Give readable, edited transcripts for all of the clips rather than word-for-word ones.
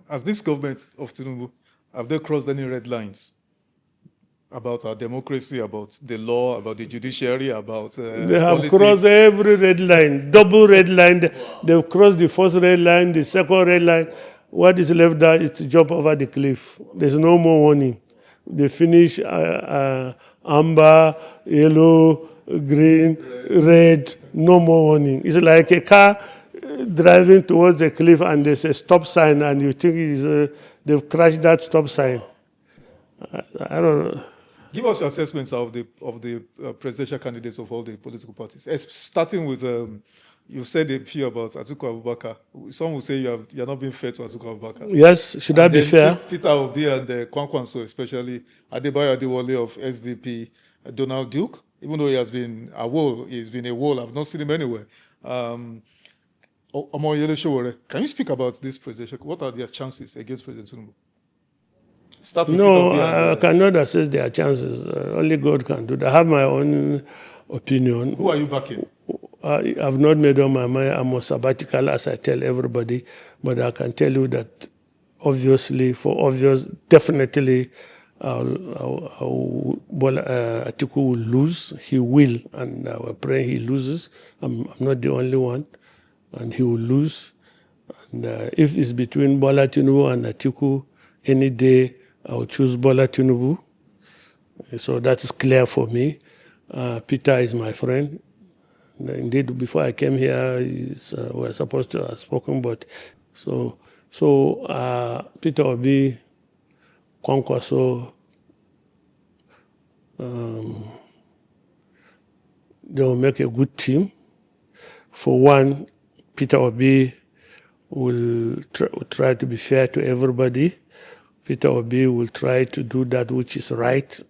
As this government of Tinubu, have they crossed any red lines about our democracy, about the law, about the judiciary, about They have politics? crossed every red line, double red line. They've crossed the first red line, the second red line. What is left there is to jump over the cliff. There's no more warning. They finish amber, yellow, green, red, no more warning. It's like a car driving towards a cliff and there's a stop sign and you think they've crashed that stop sign. I don't know. Give us your assessments of the presidential candidates of all the political parties. Starting with, you said a few about Atiku Abubakar. Some will say you're not being fair to Atiku Abubakar. Yes, should I be fair? Peter Obi and Kwankwaso, especially Adebayo of SDP, Donald Duke, even though he has been a wall, I've not seen him anywhere. Amaechi Sowore, can you speak about this presidential? What are their chances against President Tinubu? No, I cannot assess their chances. Only God can do that. I have my own opinion. Who are you backing? I've not made up my mind. I'm on sabbatical, as I tell everybody. But I can tell you that, obviously, definitely, Atiku will lose. He will, and we're praying he loses. I'm not the only one, and he will lose. And if it's between Bola Tinubu and Atiku, any day, I'll choose Bola Tinubu. So that is clear for me. Peter is my friend. Indeed, before I came here, we were supposed to have spoken, but so Peter Obi, Kwankwaso, they will make a good team. For one, Peter Obi will try to be fair to everybody. Peter Obi will try to do that which is right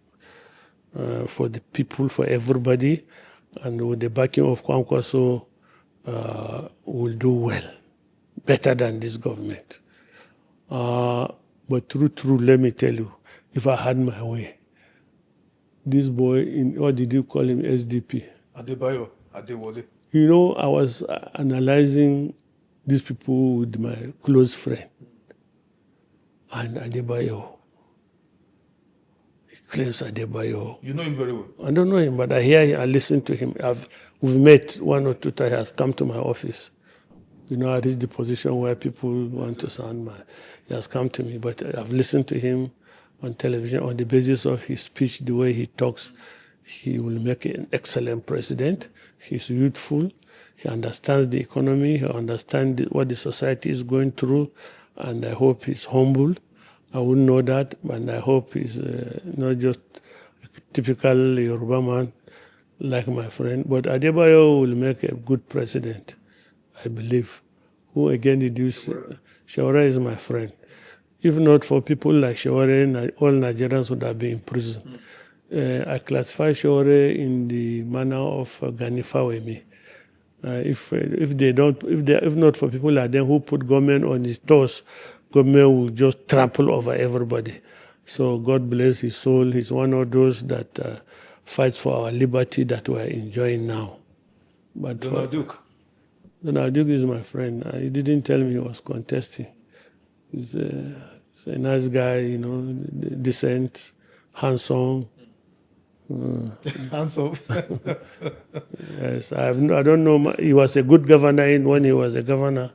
for the people, for everybody. And with the backing of Kwankwaso, will do well, better than this government. But true, let me tell you, if I had my way, this boy, what did you call him, SDP? Adebayo, Adewale. You know, I was analyzing these people with my close friend. And Adebayo, he claims Adebayo. You know him very well? I don't know him, but I hear him, I listen to him. We've met one or two times. He has come to my office. You know, I reached the position where people want to sound he has come to me, but I've listened to him on television. On the basis of his speech, the way he talks, he will make an excellent president. He's youthful. He understands the economy. He understands what the society is going through. And I hope he's humble. I wouldn't know that, but I hope he's not just a typical Yoruba man like my friend. But Adebayo will make a good president, I believe. Who again did you say? Sowore is my friend. If not for people like Sowore, all Nigerians would have been in prison. I classify Sowore in the manner of Ganifawemi. If not for people like them who put government on his toes, government will just trample over everybody. So God bless his soul. He's one of those that fights for our liberty that we are enjoying now. But Donald Duke is my friend. He didn't tell me he was contesting. He's a nice guy, you know, decent, handsome. Handsome. Yes, I don't know. He was a good governor when he was a governor.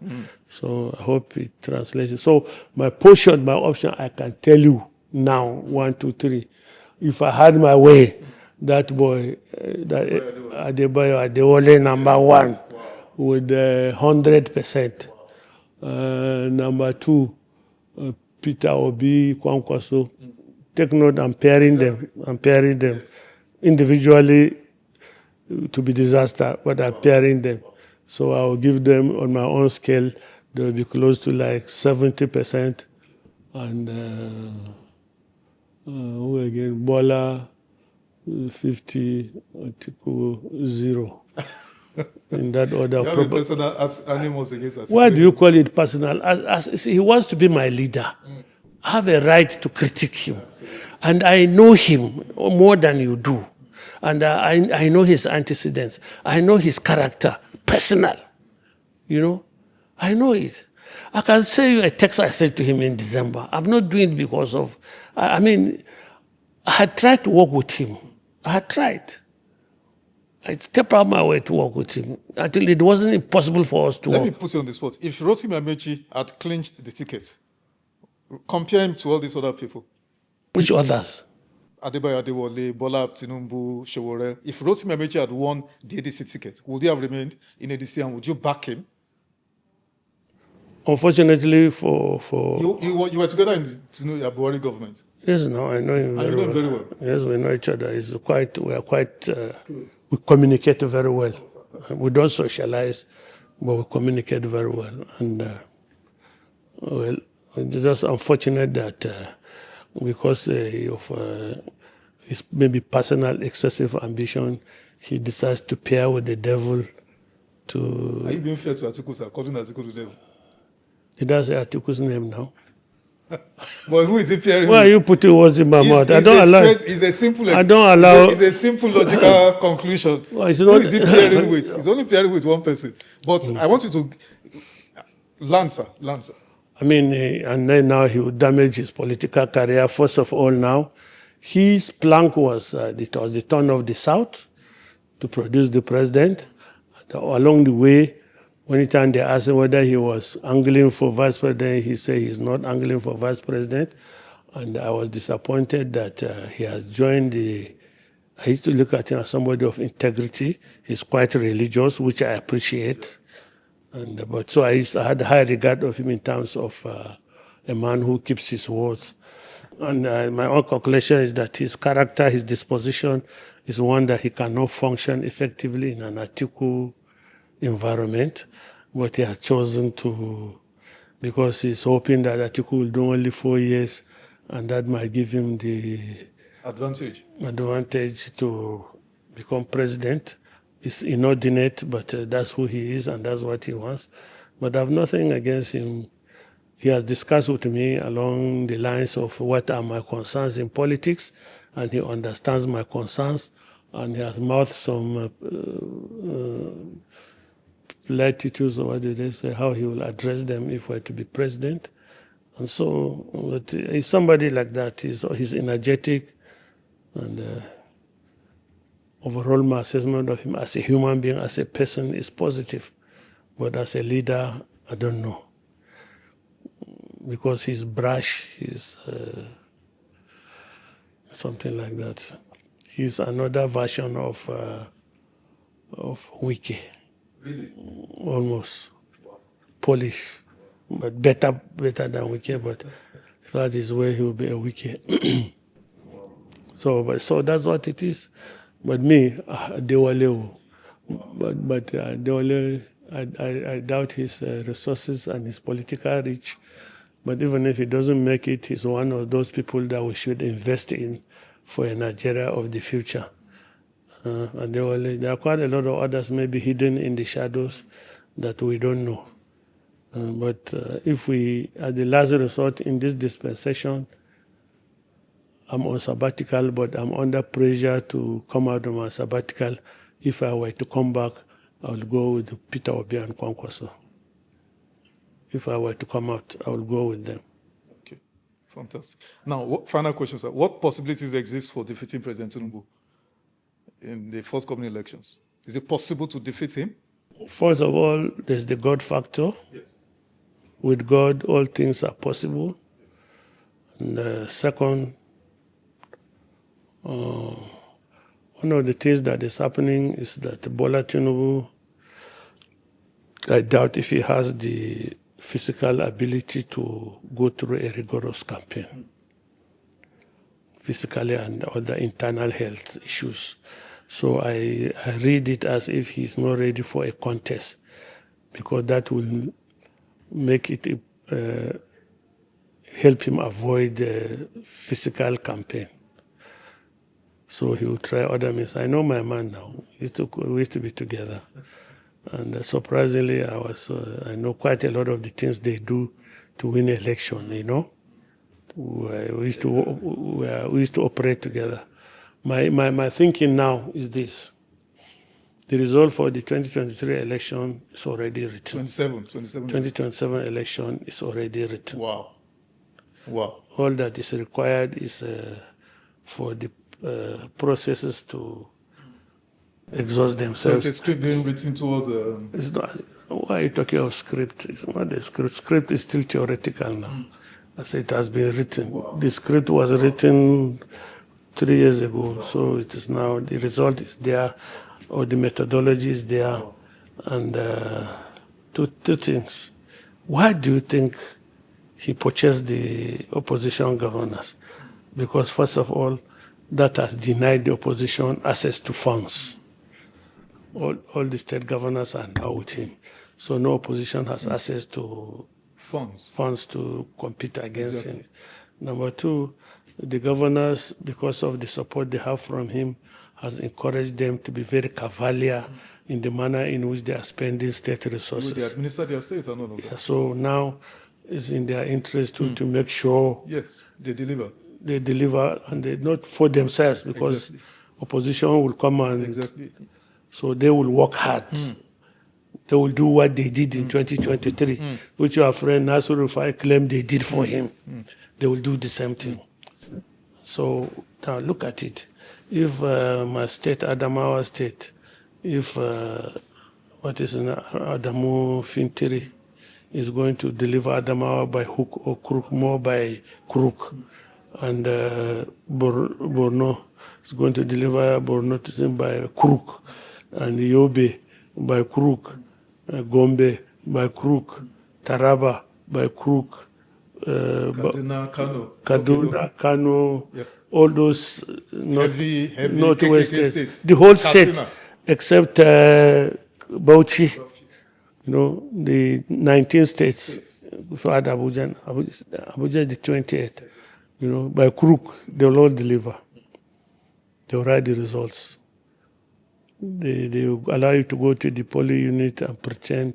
So I hope it translates it. So my option, I can tell you now, 1, 2, 3. If I had my way, that boy, Adebayo, Adewale, number 1, with 100%. Number 2, Peter Obi, Kwankwaso. Take note, I'm pairing them. Individually to be disaster, but I'm pairing them. So I'll give them on my own scale, they'll be close to like 70%. And who again? Bola, 50, Atiku, 0. In that order. You have personal animals against that. Why do you call it personal? As he wants to be my leader. I have a right to critique him. And I know him more than you do. And I know his antecedents. I know his character, personal. You know, I know it. I can say you a text I said to him in December. I'm not doing it because of, I mean, I had tried to work with him. I had tried. I stepped out my way to work with him until it wasn't impossible for us to work. Let me put you on the spot. If Rotimi Amaechi had clinched the ticket, compare him to all these other people. Which others? Adebayo, Adewale, Bola Tinubu, Sowore. If Rotimi Amaechi had won the ADC ticket, would he have remained in ADC and would you back him? Unfortunately for You were together in the Buhari government. Yes, no, I know him very well. Very well. Yes, we know each other. We communicate very well. We don't socialize, but we communicate very well. And well, it's just unfortunate that because of his maybe personal excessive ambition, he decides to pair with the devil to... Are you being fair to Atiku, sir? Calling Atiku to the devil? He does say Atiku's name now. But who is he pairing Why with? are you putting words in my mouth? I don't allow. It's a simple. I don't allow. It's a simple logical conclusion. Well, who is he pairing with? He's only pairing with one person. But I want you to Lancer. I mean, and then now he would damage his political career. First of all, now his plank was it was the turn of the South to produce the president. And along the way, anytime they asked him whether he was angling for vice president, he said he's not angling for vice president. And I was disappointed that he has joined the... I used to look at him as somebody of integrity. He's quite religious, which I appreciate. But so I had high regard of him in terms of a man who keeps his words. And my own conclusion is that his character, his disposition, is one that he cannot function effectively in an Atiku environment, but he has chosen to, because he's hoping that Atiku will do only 4 years, and that might give him the advantage to become president. It's inordinate, but that's who he is and that's what he wants. But I have nothing against him. He has discussed with me along the lines of what are my concerns in politics, and he understands my concerns, and he has mouthed some platitudes, or what did they say, how he will address them if we're to be president. And so, but he's somebody like that. He's energetic, and overall my assessment of him as a human being, as a person, is positive. But as a leader, I don't know. Because he's brash, he's something like that. He's another version of Wiki. Really? Almost. Polish. But better than Wiki, but if that is where he will be a Wiki. So that's what it is. But me, Adewale, but Adewale, I doubt his resources and his political reach. But even if he doesn't make it, he's one of those people that we should invest in for a Nigeria of the future. Adewale, there are quite a lot of others maybe hidden in the shadows that we don't know. But if we, at the last resort in this dispensation, I'm on sabbatical, but I'm under pressure to come out of my sabbatical. If I were to come back, I will go with Peter Obi and Kwankwaso. If I were to come out, I will go with them. Okay, fantastic. Now, final question, sir. What possibilities exist for defeating President Tinubu in the forthcoming elections? Is it possible to defeat him? First of all, there's the God factor. Yes. With God, all things are possible. And second, one of the things that is happening is that Bola Tinubu, I doubt if he has the physical ability to go through a rigorous campaign, physically and other internal health issues. So I read it as if he's not ready for a contest, because that will make it help him avoid the physical campaign. So he will try other means. I know my man now. We used to be together. And surprisingly, I know quite a lot of the things they do to win an election, you know. We used to operate together. My thinking now is this. The result for the 2023 election is already written. 27. 2027 election is already written. Wow. Wow. All that is required is for the processes to exhaust So themselves. it's a script being written towards. It's not, why are you talking of script? It's not a script. Script is still theoretical now. I say it has been written. Wow. The script was written 3 years ago, so it is now, the result is there, or the methodology is there. And two things. Why do you think he purchased the opposition governors? Because first of all, that has denied the opposition access to funds. All the state governors are now with him. So no opposition has access to funds to compete against him. Number two, the governors, because of the support they have from him, has encouraged them to be very cavalier in the manner in which they are spending state resources. They administer their states and all of that. Yeah, so now it's in their interest to make sure Yes, they deliver. They deliver, and they not for themselves, because opposition will come and so they will work hard. They will do what they did in 2023, which your friend Nasir Rufai claimed they did for him. They will do the same thing. So now look at it. If my state, Adamawa State, if Adamu Fintiri is going to deliver Adamawa by hook or crook, more by crook, and Borno is going to deliver Borno to him by crook, and Yobe by crook, Gombe by crook, Taraba by crook, Kaduna, Kano, all those heavy northwest states. The whole state, except Bauchi, the 19 states. So add Abuja. Abuja is the 28th. By crook, they will all deliver. They will write the results. They will allow you to go to the polling unit and pretend,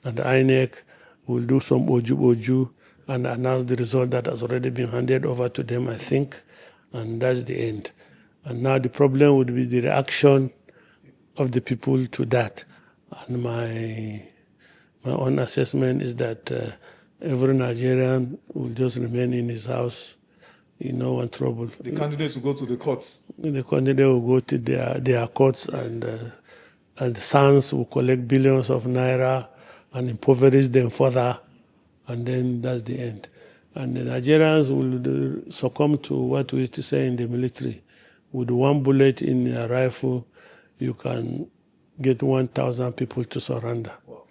and the INEC will do some oju and announce the result that has already been handed over to them, I think, and that's the end. And now the problem would be the reaction of the people to that. And my own assessment is that every Nigerian will just remain in his house in no one trouble. The candidates will go to the courts. The candidate will go to their courts, and SANS will collect billions of naira and impoverish them further, and then that's the end. And the Nigerians will succumb to what we used to say in the military. With one bullet in a rifle, you can get 1,000 people to surrender. Wow.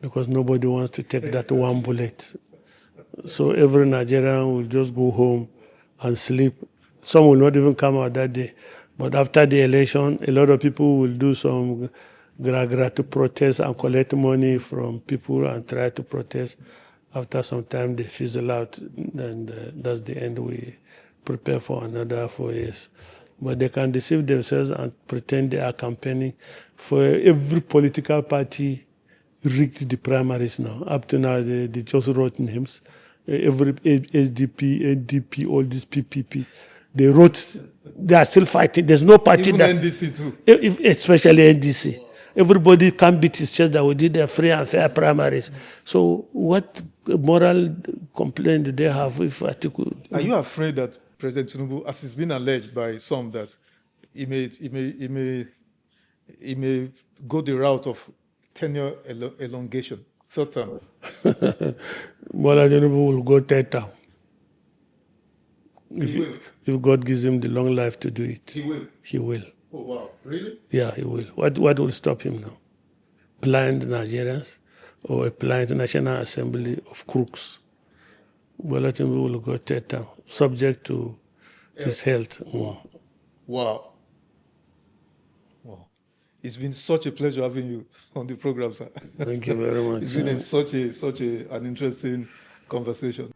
Because nobody wants to take that one bullet. So every Nigerian will just go home and sleep. Some will not even come out that day. But after the election, a lot of people will do some gra to protest and collect money from people and try to protest. After some time, they fizzle out, and that's the end. We prepare for another 4 years. But they can deceive themselves and pretend they are campaigning. For every political party rigged the primaries now. Up to now, they just wrote names. Every SDP, NDP, all these PPP, they wrote, they are still fighting. There's no party even that... NDC too. Especially NDC. Everybody can beat his chest that we did a free and fair primaries. So what moral complaint do they have if Atiku... Are you afraid that President Tinubu, as it's been alleged by some, that he may go the route of tenure elongation, third term? Bola Tinubu will go third term. If God gives him the long life to do it. He will? He will. Oh, wow. Really? Yeah, he will. What will stop him now? Blind Nigerians or a blind National Assembly of crooks? Bola Tinubu will go third term, subject to his health. Wow. Wow. It's been such a pleasure having you on the program, sir. Thank you very much. It's been such an interesting conversation.